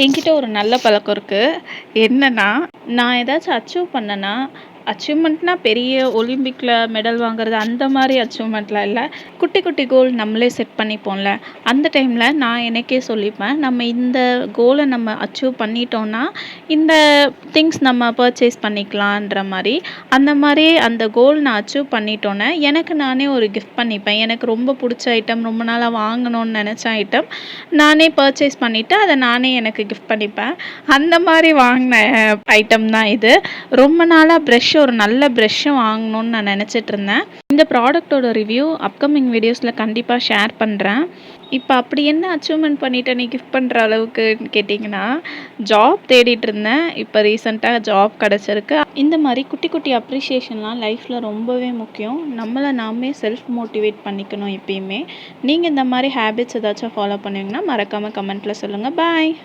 என்கிட்ட ஒரு நல்ல பழக்கம் இருக்கு. என்னன்னா, நான் ஏதாச்சும் அச்சீவ் பண்ணேன்னா, அச்சீவ்மெண்ட்னா பெரிய ஒலிம்பிக்ல மெடல் வாங்குறது அந்த மாரி அச்சீவ்மெண்ட்லாம் இல்ல. குட்டி, குட்டி கோல் நம்மளே செட் பண்ணிப்போம்ல. அந்த டைம்ல நான் எனக்கே சொல்லிப்பேன். நம்ம இந்த கோல நம்ம அச்சீவ் பண்ணிட்டோம்னா, இந்த திங்ஸ் நம்ம பர்ச்சேஸ் பண்ணிக்கலான்ற மாரி. அந்த மாரி அந்த கோல் நான் அச்சீவ் பண்ணிட்டோன்னே, எனக்கு நானே ஒரு கிஃப்ட் பண்ணிப்பேன். எனக்கு ரொம்ப புடிச்ச ஐட்டம், ரொம்ப நாளா வாங்கணும்னு நெனச்ச ஐட்டம், நானே பர்ச்சேஸ் பண்ணிட்டு, அத நானே எனக்கு கிஃப்ட் பண்ணிப்பேன். அந்த மாரி வாங்குன ஐட்டம் தான் இது. ரொம்ப நாளா ஒரு நல்ல ப்ரஷ்ஷ வாங்கணும்னு நான் நெனச்சிட்டுருந்தேன். இந்த ப்ராடக்ட்டோட ரிவ்யூ அப்கமிங் வீடியோஸ்ல கண்டிப்பா ஷேர் பண்றேன். இப்ப அப்படி என்ன அச்சீவ்மெண்ட் பண்ணிட்ட நீ கிஃப்ட் பண்ற அளவுக்குன்னு கேட்டிங்கன்னா, ஜாப் தேடிட்டுருந்தேன். இப்ப ரீசென்ட்டா ஜாப் கெடைச்சிருக்கு. இந்த மாரி குட்டி, குட்டி அப்ரிசியேஷன்லாம் லைஃப்ல ரொம்பவே முக்கியம். நம்மள நாமே செல்ஃப் மோட்டிவேட் பண்ணிக்கணும் எப்பயுமே. நீங்க இந்த மாரி ஹேபிட்ஸ் ஏதாச்சும் ஃபாலோ பண்ணுவீங்கன்னா, மறக்காம கமெண்ட்ல சொல்லுங்க. பாய்.